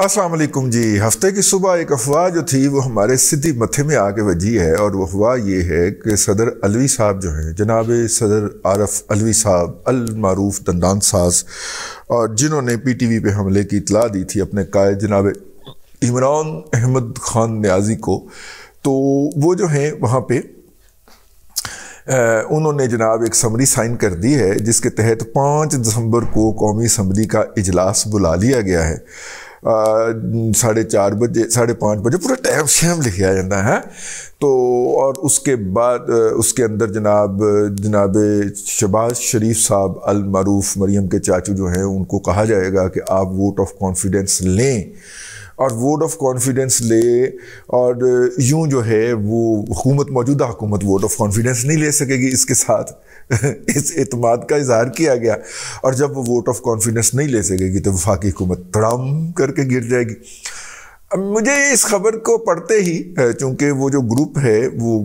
अस्सलाम वालेकुम जी। हफ्ते की सुबह एक अफवाह जो थी वो हमारे सीधी मत्थे में आके वजी है और वो अफवाह ये है कि सदर अलवी साहब जो हैं, जनाब सदर आरफ अलवी साहब अल मारूफ दंदान साज, और जिन्होंने PTV पे हमले की इतला दी थी अपने कायद जनाब इमरान अहमद खान न्याजी को, तो वो जो हैं वहाँ पे उन्होंने जनाब एक समरी साइन कर दी है जिसके तहत 5 दिसंबर को कौमी असम्बली का इजलास बुला लिया गया है। 4:30 बजे 5:30 बजे पूरा टाइम शैम लिखा जाता है। तो और उसके बाद उसके अंदर जनाब शहबाज शरीफ साहब अल मारूफ मरियम के चाचू जो हैं उनको कहा जाएगा कि आप वोट ऑफ कॉन्फिडेंस लें, और वोट ऑफ कॉन्फिडेंस ले, और यूं जो है वो हुकूमत मौजूदा हुकूमत वोट ऑफ कॉन्फिडेंस नहीं ले सकेगी, इसके साथ इस एतमाद का इजहार किया गया। और जब वो वोट ऑफ कॉन्फिडेंस नहीं ले सकेगी तो वफाकी हुकूमत तड़ाम करके गिर जाएगी। अब मुझे इस खबर को पढ़ते ही, चूँकि वो जो ग्रुप है वो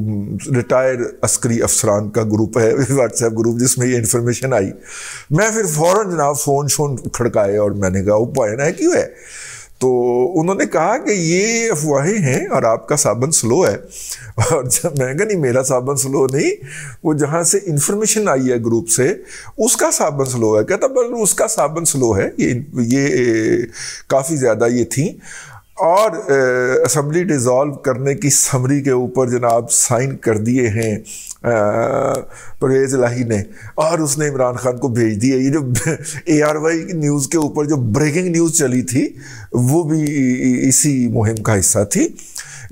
रिटायर अस्करी अफसरान का ग्रुप है, व्हाट्सएप ग्रुप जिसमें ये इन्फॉर्मेशन आई, मैं फिर फ़ौरन जनाब फ़ोन खड़काए और मैंने कहा वो पॉइंट है क्यों है। तो उन्होंने कहा कि ये अफवाहें हैं और आपका साबन स्लो है। और जब मैं कहा नहीं, मेरा साबन स्लो नहीं, वो जहाँ से इन्फॉर्मेशन आई है ग्रुप से उसका साबन स्लो है। कहता बल्कि उसका साबन स्लो है, ये काफ़ी ज़्यादा ये थी। और असम्बली डिज़ोल्व करने की समरी के ऊपर जनाब साइन कर दिए हैं परवेज़ इलाही ने, और उसने इमरान खान को भेज दिए। ये जो ARY की न्यूज़ के ऊपर जो ब्रेकिंग न्यूज़ चली थी वो भी इसी मुहिम का हिस्सा थी।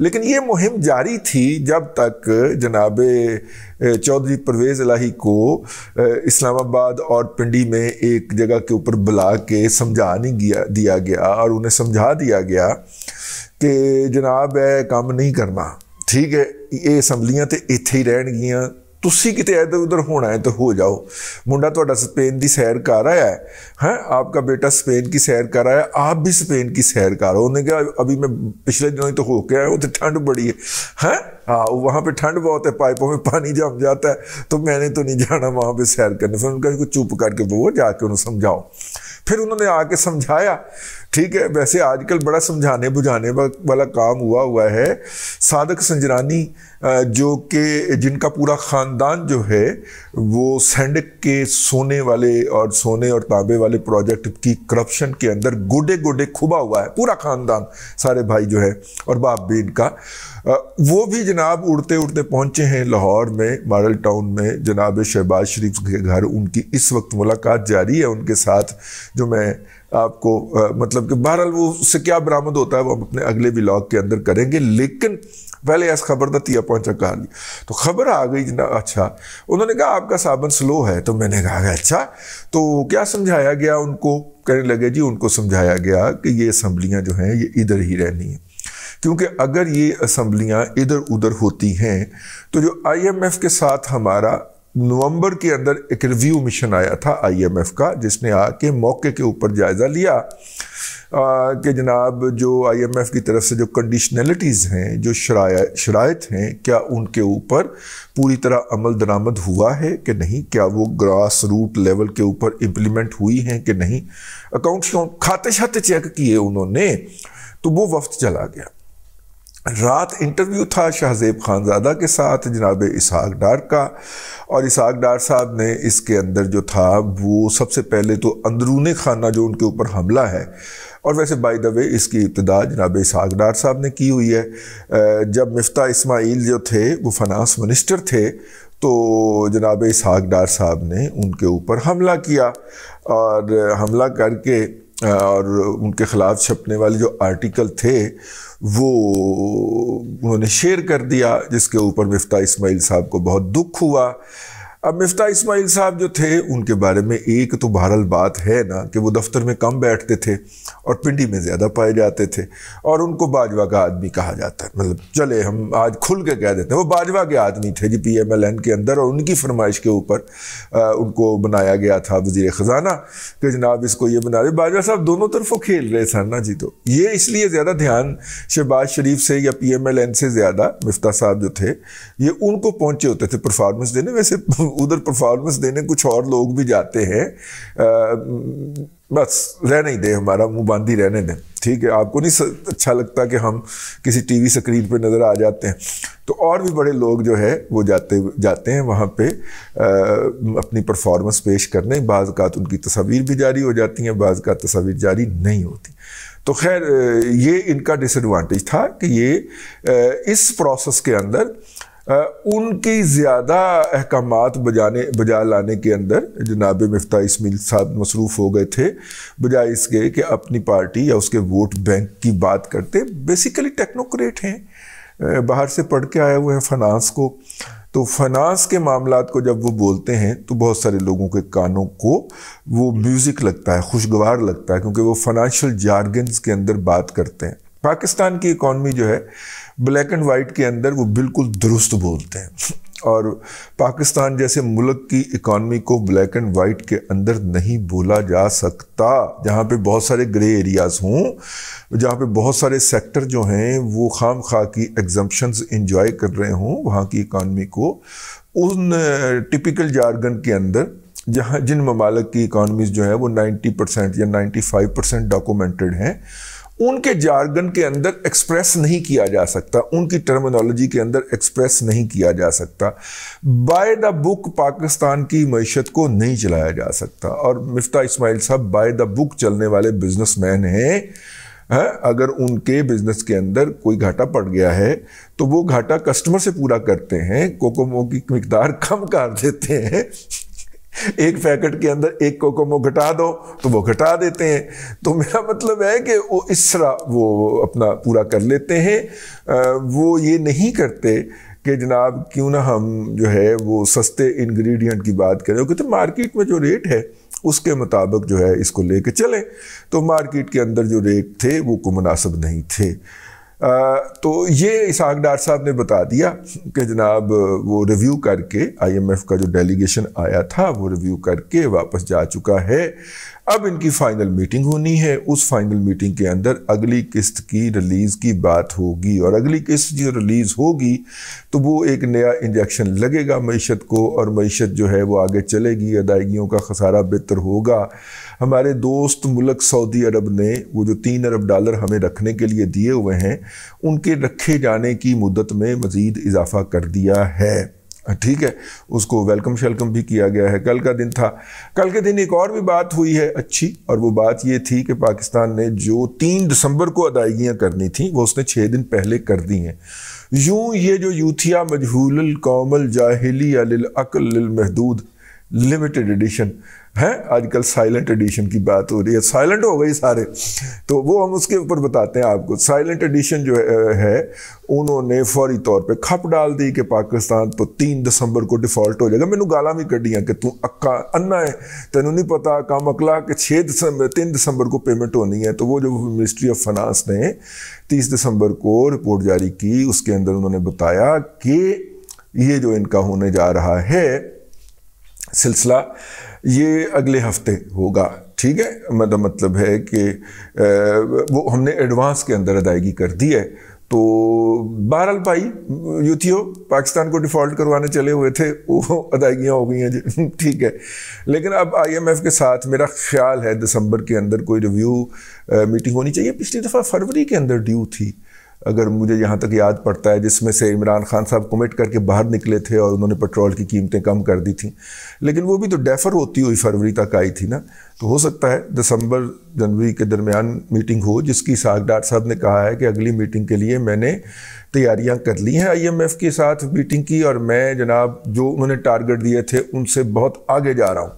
लेकिन ये मुहिम जारी थी जब तक जनाब चौधरी परवेज़ इलाही को इस्लामाबाद और पिंडी में एक जगह के ऊपर बुला के समझा नहीं दिया गया, और उन्हें समझा दिया गया कि जनाब काम नहीं करना, ठीक है, ये असम्बलियां तो इत्थे ही रहणगियां, तुसी किते इधर उधर होना है तो हो जाओ। मुंडा तुहाडा स्पेन की सैर कर रहा है, हैं, आपका बेटा स्पेन की सैर कर रहा है, आप भी स्पेन की सैर करो। उन्होंने कहा अभी मैं पिछले दिनों ही तो होके आया, वो तो ठंड बड़ी है, हैं, हाँ वहाँ पे ठंड बहुत है, पाइपों में पानी जम जाता है, तो मैंने तो नहीं जाना वहाँ पे सैर करने। फिर उनका चुप करके वो जाके उन्हें समझाओ। फिर उन्होंने आके समझाया, ठीक है। वैसे आजकल बड़ा समझाने बुझाने वाला काम हुआ है। सादक संजरानी जो कि जिनका पूरा ख़ानदान जो है वो सैंडक के सोने और तांबे वाले प्रोजेक्ट की करप्शन के अंदर गोडे खुबा हुआ है, पूरा ख़ानदान, सारे भाई जो है, और बाप भी इनका, वो भी जनाब उड़ते उड़ते पहुँचे हैं लाहौर में, मॉडल टाउन में जनाब शहबाज शरीफ के घर। उनकी इस वक्त मुलाकात जारी है उनके साथ, जो मैं आपको मतलब कि बहरहाल वो उससे क्या बरामद होता है वो हम अपने अगले व्लॉग के अंदर करेंगे। लेकिन पहले इस खबर का तिया पहुंचा कहा लिया, तो खबर आ गई जनाब। अच्छा, उन्होंने कहा आपका साबन स्लो है, तो मैंने कहा अच्छा, तो क्या समझाया गया उनको? कहने लगे जी उनको समझाया गया कि ये असम्बलियाँ जो हैं ये इधर ही रहनी है, क्योंकि अगर ये असम्बलियाँ इधर उधर होती हैं तो जो IMF के साथ हमारा नवंबर के अंदर एक रिव्यू मिशन आया था IMF का, जिसने आके मौके के ऊपर जायज़ा लिया कि जनाब जो IMF की तरफ से जो कंडीशनलिटीज़ हैं, जो शराइत हैं, क्या उनके ऊपर पूरी तरह अमल दरामद हुआ है कि नहीं, क्या वो ग्रास रूट लेवल के ऊपर इम्प्लीमेंट हुई हैं कि नहीं। अकाउंट्स खाते शाते चेक किए उन्होंने, तो वो वफ्द चला गया। रात इंटरव्यू था शाहजेब खानज़ादा के साथ जनाब इसहाक डार का, और इसहाक डार साहब ने इसके अंदर जो था वो सबसे पहले तो अंदरूनी खाना जो उनके ऊपर हमला है, और वैसे बाय द वे इसकी इब्तिदा जनाब इसहाक डार साहब ने की हुई है। जब मिफ्ता इस्माइल जो थे वो फाइनेंस मिनिस्टर थे, तो जनाब इसहाक डार साहब ने उनके ऊपर हमला किया, और हमला करके और उनके ख़िलाफ़ छपने वाले जो आर्टिकल थे वो उन्होंने शेयर कर दिया, जिसके ऊपर मिफ्ता इस्माइल साहब को बहुत दुख हुआ। अब मिफ्ता इस्माइल साहब जो थे उनके बारे में एक तो बहरहाल बात है ना कि वो दफ्तर में कम बैठते थे और पिंडी में ज़्यादा पाए जाते थे, और उनको बाजवा का आदमी कहा जाता है। मतलब चले हम आज खुल के कह देते हैं, वो बाजवा के आदमी थे जी PMLN के अंदर, और उनकी फरमाइश के ऊपर उनको बनाया गया था वज़ीर ख़जाना कि जनाब इसको ये बना रहे। बाजवा साहब दोनों तरफों खेल रहे थे ना जी, तो ये इसलिए ज़्यादा ध्यान शहबाज शरीफ से या PMLN से ज़्यादा मिफ्ता साहब जो थे ये उनको पहुँचे होते थे परफॉर्मेंस देने। वैसे उधर परफॉर्मेंस देने कुछ और लोग भी जाते हैं, बस रहने ही दे, हमारा मुंह बांधी रहने दें, ठीक है। आपको नहीं अच्छा लगता कि हम किसी टीवी स्क्रीन पे नज़र आ जाते हैं, तो और भी बड़े लोग जो है वो जाते हैं वहाँ पे अपनी परफॉर्मेंस पेश करने। बाज़ औक़ात उनकी तस्वीर भी जारी हो जाती हैं, बाज़ औक़ात तस्वीर जारी नहीं होती। तो खैर ये इनका डिसएडवांटेज था कि ये इस प्रोसेस के अंदर उनकी ज़्यादा अहकामात बजा लाने के अंदर जनाब मिफ्ता इस्माइल साहब मसरूफ़ हो गए थे, बजाय इसके कि अपनी पार्टी या उसके वोट बैंक की बात करते। बेसिकली टेक्नोक्रेट हैं, बाहर से पढ़ के आए हुए हैं फाइनेंस को, तो फाइनेंस के मामलात को जब वो बोलते हैं तो बहुत सारे लोगों के कानों को वो म्यूज़िक लगता है, खुशगवार लगता है, क्योंकि वो फाइनेंशियल जार्गन्स के अंदर बात करते हैं। पाकिस्तान की इकॉनमी जो है ब्लैक एंड वाइट के अंदर वो बिल्कुल दुरुस्त बोलते हैं, और पाकिस्तान जैसे मुल्क की इकॉनमी को ब्लैक एंड वाइट के अंदर नहीं बोला जा सकता। जहाँ पे बहुत सारे ग्रे एरियाज़ हों, जहाँ पे बहुत सारे सेक्टर जो हैं वो खाम खा की एग्जम्पशंस इंजॉय कर रहे हों, वहाँ की इकॉनमी को उन टिपिकल जार्गन के अंदर, जहाँ जिन ममालिक की इकॉनमीज़ जो है वो 90% या 95% डॉक्यूमेंटेड हैं, उनके जार्गन के अंदर एक्सप्रेस नहीं किया जा सकता, उनकी टर्मिनोलॉजी के अंदर एक्सप्रेस नहीं किया जा सकता। बाय द बुक पाकिस्तान की मईशत को नहीं चलाया जा सकता, और मिफ्ता इस्माइल साहब बाय द बुक चलने वाले बिजनेसमैन हैं। अगर उनके बिजनेस के अंदर कोई घाटा पड़ गया है तो वो घाटा कस्टमर से पूरा करते हैं, कोकोमो की मिकदार कम कर देते हैं। एक पैकेट के अंदर एक कोकोमो घटा दो तो वो घटा देते हैं। तो मेरा मतलब है कि वो इस तरह वो अपना पूरा कर लेते हैं। वो ये नहीं करते कि जनाब क्यों ना हम जो है वो सस्ते इंग्रेडिएंट की बात करें, क्योंकि तो मार्केट में जो रेट है उसके मुताबिक जो है इसको लेके चले। तो मार्केट के अंदर जो रेट थे वो को मुनासिब नहीं थे। तो ये इसहाक डार साहब ने बता दिया कि जनाब वो रिव्यू करके, IMF का जो डेलीगेशन आया था वो रिव्यू करके वापस जा चुका है। अब इनकी फ़ाइनल मीटिंग होनी है, उस फाइनल मीटिंग के अंदर अगली किस्त की रिलीज़ की बात होगी, और अगली किस्त जो रिलीज़ होगी तो वो एक नया इंजेक्शन लगेगा मईशत को, और मईशत जो है वो आगे चलेगी, अदायगियों का खसारा बेहतर होगा। हमारे दोस्त मुल्क सऊदी अरब ने वो जो $3 अरब हमें रखने के लिए दिए हुए हैं, उनके रखे जाने की मुद्दत में मज़ीद इजाफ़ा कर दिया है, ठीक है। उसको वेलकम शेलकम भी किया गया है। कल का दिन था, कल के दिन एक और भी बात हुई है अच्छी, और वो बात ये थी कि पाकिस्तान ने जो 3 दिसंबर को अदायगियाँ करनी थी वो उसने 6 दिन पहले कर दी हैं। यूँ ये जो यूथिया मजहूल कौमल जाहिली लिल अक्ल लिल महदूद लिमिटेड एडिशन है, आजकल साइलेंट एडिशन की बात हो रही है, साइलेंट हो गई सारे, तो वो हम उसके ऊपर बताते हैं आपको। साइलेंट एडिशन जो है उन्होंने फौरी तौर पे खप डाल दी कि पाकिस्तान तो 3 दिसंबर को डिफ़ॉल्ट हो जाएगा। मैनू गाला भी कढ़ियाँ कि तू अक्का अन्ना है, तेनू नहीं पता काम अकला कि 3 दिसंबर को पेमेंट होनी है। तो वो जो मिनिस्ट्री ऑफ फाइनेंस ने 30 दिसंबर को रिपोर्ट जारी की, उसके अंदर उन्होंने बताया कि ये जो इनका होने जा रहा है सिलसिला ये अगले हफ्ते होगा, ठीक है। मतलब है कि वो हमने एडवांस के अंदर अदायगी कर दी है। तो बहरहाल भाई यूथियो पाकिस्तान को डिफ़ॉल्ट करवाने चले हुए थे, वो अदायगियाँ हो गई हैं जी, ठीक है। लेकिन अब IMF के साथ मेरा ख्याल है दिसंबर के अंदर कोई रिव्यू मीटिंग होनी चाहिए। पिछली दफ़ा फरवरी के अंदर ड्यू थी, अगर मुझे यहाँ तक याद पड़ता है, जिसमें से इमरान खान साहब कमिट करके बाहर निकले थे और उन्होंने पेट्रोल की कीमतें कम कर दी थी। लेकिन वो भी तो डेफर होती हुई फरवरी तक आई थी ना। तो हो सकता है दिसंबर जनवरी के दरमियान मीटिंग हो, जिसकी इसहाक डार साहब ने कहा है कि अगली मीटिंग के लिए मैंने तैयारियां कर ली हैं IMF के साथ मीटिंग की, और मैं जनाब जो उन्होंने टारगेट दिए थे उनसे बहुत आगे जा रहा हूँ।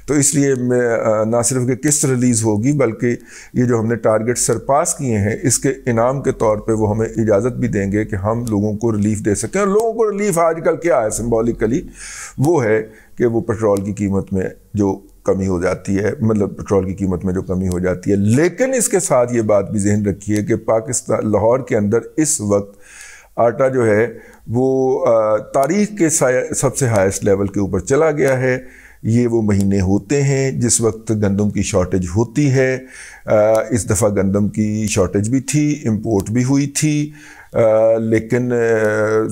तो इसलिए मैं ना सिर्फ कि किस्त रिलीज़ होगी, बल्कि ये जो हमने टारगेट सरपास किए हैं इसके इनाम के तौर पे वो हमें इजाज़त भी देंगे कि हम लोगों को रिलीफ दे सकें। और लोगों को रिलीफ आजकल क्या है सिंबॉलिकली, वो है कि वो पेट्रोल की कीमत में जो कमी हो जाती है, मतलब पेट्रोल की कीमत में जो कमी हो जाती है। लेकिन इसके साथ ये बात भी जहन रखिए कि पाकिस्तान लाहौर के अंदर इस वक्त आटा जो है वो तारीख़ के सबसे हाईएस्ट लेवल के ऊपर चला गया है। ये वो महीने होते हैं जिस वक्त गंदम की शॉर्टेज होती है। इस दफ़ा गंदम की शॉर्टेज भी थी, इंपोर्ट भी हुई थी। लेकिन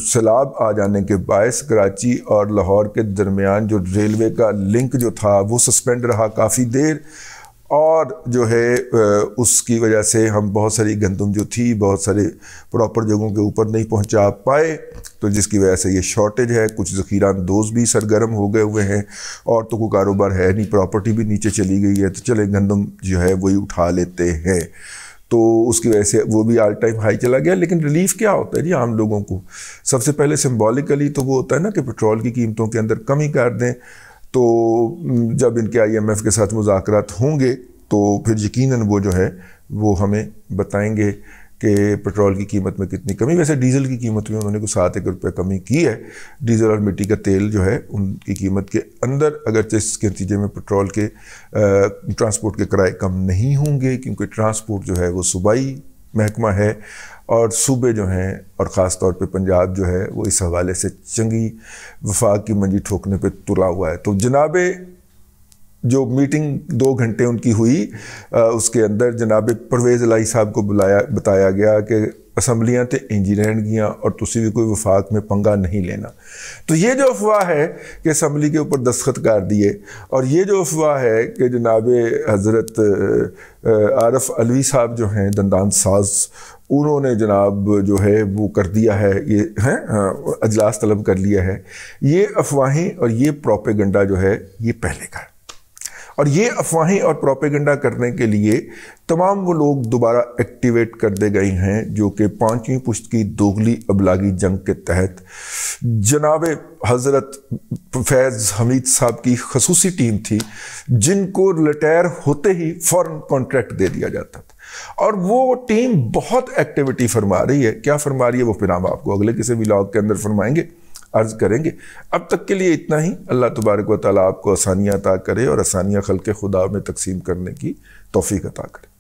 सैलाब आ जाने के बायस कराची और लाहौर के दरमियान जो रेलवे का लिंक जो था वो सस्पेंड रहा काफ़ी देर, और जो है उसकी वजह से हम बहुत सारी गंदम जो थी बहुत सारे प्रॉपर जगहों के ऊपर नहीं पहुंचा पाए, तो जिसकी वजह से ये शॉर्टेज है। कुछ ज़ख़ीरा अंदोज भी सरगर्म हो गए हुए हैं, और तो कोई कारोबार है नहीं, प्रॉपर्टी भी नीचे चली गई है, तो चले गंदम जो है वही उठा लेते हैं। तो उसकी वजह से वो भी ऑल टाइम हाई चला गया। लेकिन रिलीफ क्या होता है जी आम लोगों को? सबसे पहले सिंबॉलिकली तो वो होता है ना कि पेट्रोल की कीमतों के अंदर कमी कर दें। तो जब इनके IMF के साथ मुज़ाकरात होंगे तो फिर यकीनन वो जो है वो हमें बताएंगे कि पेट्रोल की कीमत में कितनी कमी। वैसे डीज़ल की कीमत में उन्होंने कुछ 7 रुपये कमी की है। डीज़ल और मिट्टी का तेल जो है उनकी कीमत के अंदर, अगरचे इसके नतीजे में पेट्रोल के ट्रांसपोर्ट के किराए कम नहीं होंगे, क्योंकि ट्रांसपोर्ट जो है वो सूबाई महकमा है, और सूबे जो हैं और ख़ास तौर पे पंजाब जो है वो इस हवाले से चंगी वफाक की मंजी ठोकने पे तुला हुआ है। तो जनाबे जो मीटिंग 2 घंटे उनकी हुई, उसके अंदर जनाब परवेज़ इलाही साहब को बताया गया कि असम्बलियाँ तो इंज रहनगियाँ और तुसी भी कोई वफाक में पंगा नहीं लेना। तो ये जो अफवाह है कि असम्बली के ऊपर दस्तखत कर दिए, और ये जो अफवाह है कि जनाब हज़रत आरफ अलवी साहब जो हैं दंदान साज, उन्होंने जनाब जो है वो कर दिया है, ये हैं अजलास तलब कर लिया है, ये अफवाहें और ये प्रोपेगेंडा जो है ये पहले का है। और ये अफवाहें और प्रोपेगेंडा करने के लिए तमाम वो लोग दोबारा एक्टिवेट कर दे गए हैं जो कि 5वीं पुश्त की दोगली अबलागी जंग के तहत जनाब हज़रत फैज़ हमीद साहब की खसूसी टीम थी, जिनको रिटायर होते ही फ़ौरन कॉन्ट्रैक्ट दे दिया जाता था। और वो टीम बहुत एक्टिविटी फरमा रही है। क्या फरमा रही है वो फिर हम आपको अगले किसी व्लॉग के अंदर फरमाएंगे, अर्ज़ करेंगे। अब तक के लिए इतना ही। अल्लाह तबारक व तआला आपको आसानियाँ अता करे और आसानियाँ खल्क़े खुदा में तकसीम करने की तौफ़ीक अता करे।